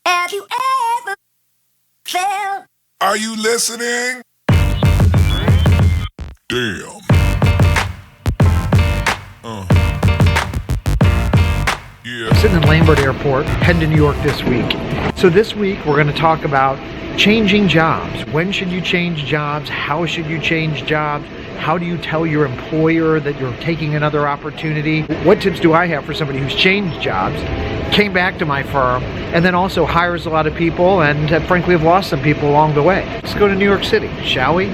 Have you ever felt? Are you listening? Damn. Yeah. I'm sitting in Lambert Airport, heading to New York this week. So this week we're going to talk about changing jobs. When should you change jobs? How should you change jobs? How do you tell your employer that you're taking another opportunity? What tips do I have for somebody who's changed jobs, came back to my firm, and then also hires a lot of people and frankly have lost some people along the way? Let's go to New York City, shall we?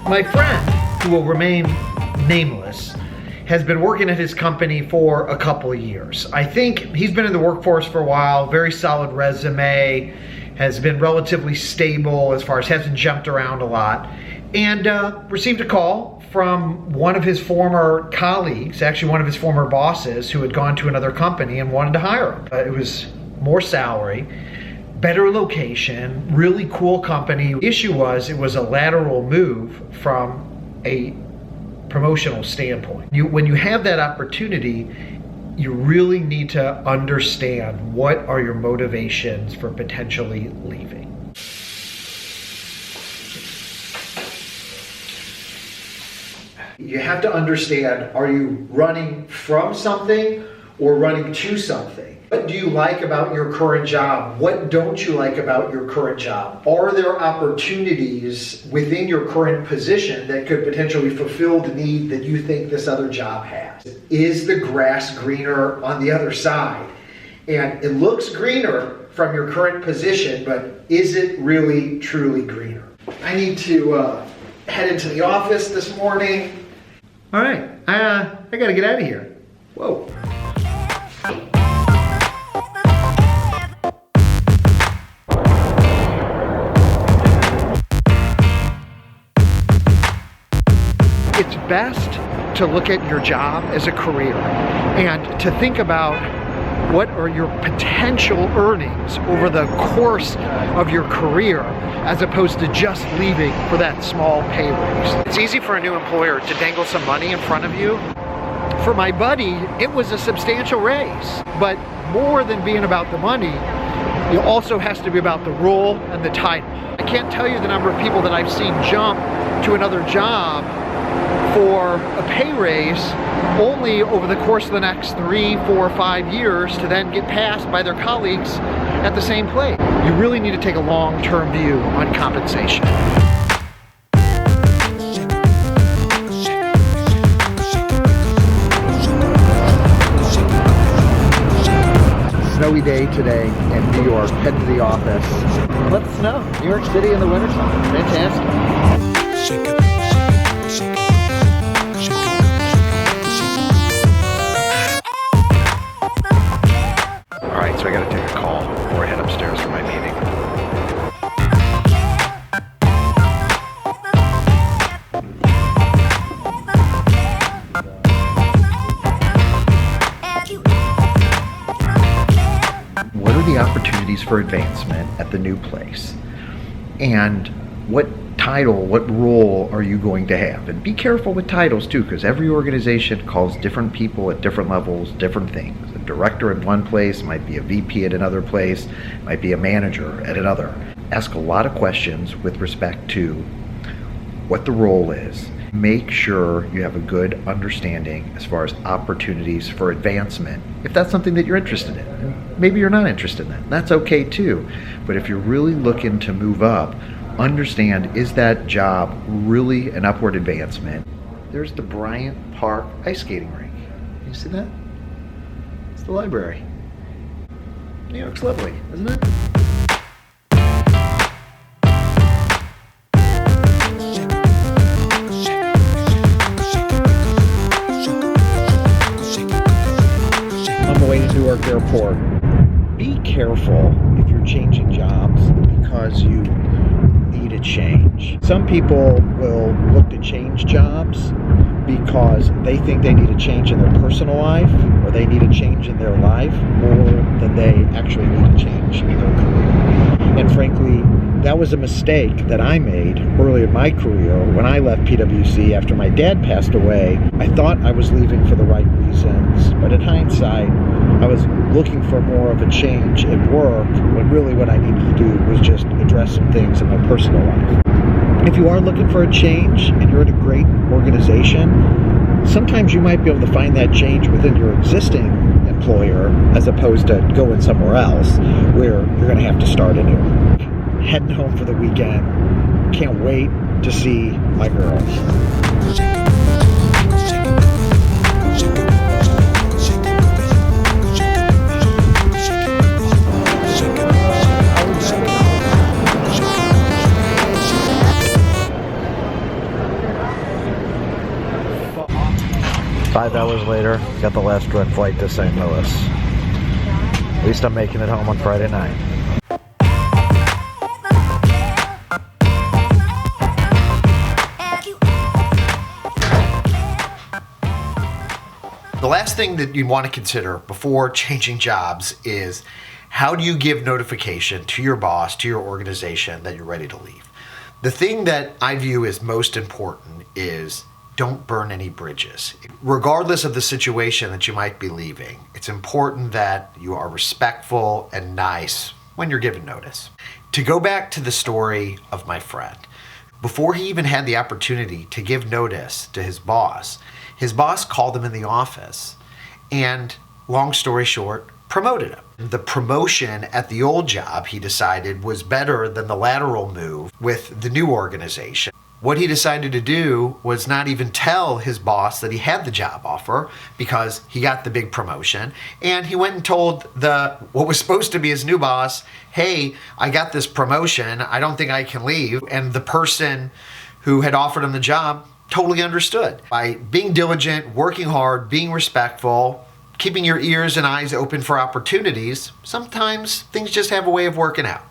My friend, who will remain nameless, has been working at his company for a couple of years. I think he's been in the workforce for a while, very solid resume, has been relatively stable as far as hasn't jumped around a lot, and received a call from one of his former colleagues, actually one of his former bosses, who had gone to another company and wanted to hire him. It was more salary, better location, really cool company. The issue was it was a lateral move from a promotional standpoint. When you have that opportunity, you really need to understand what are your motivations for potentially leaving. You have to understand, are you running from something or running to something? What do you like about your current job? What don't you like about your current job? Are there opportunities within your current position that could potentially fulfill the need that you think this other job has? Is the grass greener on the other side? And it looks greener from your current position, but is it really truly greener? I need to head into the office this morning. All right, I gotta get out of here. Whoa. It's best to look at your job as a career and to think about what are your potential earnings over the course of your career as opposed to just leaving for that small pay raise. It's easy for a new employer to dangle some money in front of you. For my buddy, it was a substantial raise, but more than being about the money, it also has to be about the role and the title. I can't tell you the number of people that I've seen jump to another job for a pay raise only over the course of the next 3, 4, 5 years to then get passed by their colleagues at the same place. You really need to take a long-term view on compensation. Snowy day today in New York, head to the office. Let it snow. New York City in the wintertime. Fantastic. Alright, so I gotta take a call before I head upstairs for my meeting. What are the opportunities for advancement at the new place? And what title, what role are you going to have? And be careful with titles too, because every organization calls different people at different levels different things. A director at one place might be a VP at another place, might be a manager at another. Ask a lot of questions with respect to what the role is. Make sure you have a good understanding as far as opportunities for advancement, if that's something that you're interested in. And maybe you're not interested in that. That's okay too. But if you're really looking to move up, understand, is that job really an upward advancement? There's the Bryant Park ice skating rink. You see that? It's the library. New York's lovely, isn't it? airport, be careful if you're changing jobs because you need a change. Some people will look to change jobs because they think they need a change in their personal life, or they need a change in their life, more than they actually need a change in their career. And frankly, that was a mistake that I made early in my career when I left PwC after my dad passed away. I thought I was leaving for the right reasons, but in hindsight, I was looking for more of a change at work when really what I needed to do was just address some things in my personal life. If you are looking for a change and you're at a great organization, sometimes you might be able to find that change within your existing employer as opposed to going somewhere else where you're going to have to start anew. Heading home for the weekend. Can't wait to see my girls. Five hours later, got the last direct flight to St. Louis. At least I'm making it home on Friday night. The last thing that you want to consider before changing jobs is how do you give notification to your boss, to your organization that you're ready to leave? The thing that I view as most important is don't burn any bridges. Regardless of the situation that you might be leaving, it's important that you are respectful and nice when you're given notice. To go back to the story of my friend, before he even had the opportunity to give notice to his boss called him in the office and, long story short, promoted him. The promotion at the old job, he decided, was better than the lateral move with the new organization. What he decided to do was not even tell his boss that he had the job offer because he got the big promotion, and he went and told what was supposed to be his new boss, hey, I got this promotion, I don't think I can leave. And the person who had offered him the job totally understood. By being diligent, working hard, being respectful, keeping your ears and eyes open for opportunities, sometimes things just have a way of working out.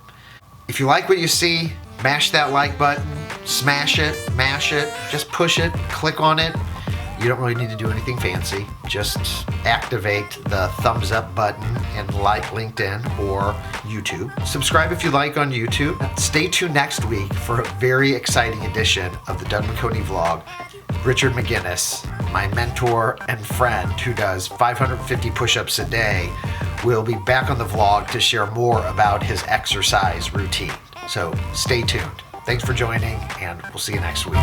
If you like what you see, mash that like button, smash it, mash it, just push it, click on it. You don't really need to do anything fancy. Just activate the thumbs up button and like LinkedIn or YouTube. Subscribe if you like on YouTube. Stay tuned next week for a very exciting edition of the Doug McConey vlog. Richard McGinnis, my mentor and friend who does 550 push-ups a day, will be back on the vlog to share more about his exercise routine. So stay tuned. Thanks for joining, and we'll see you next week.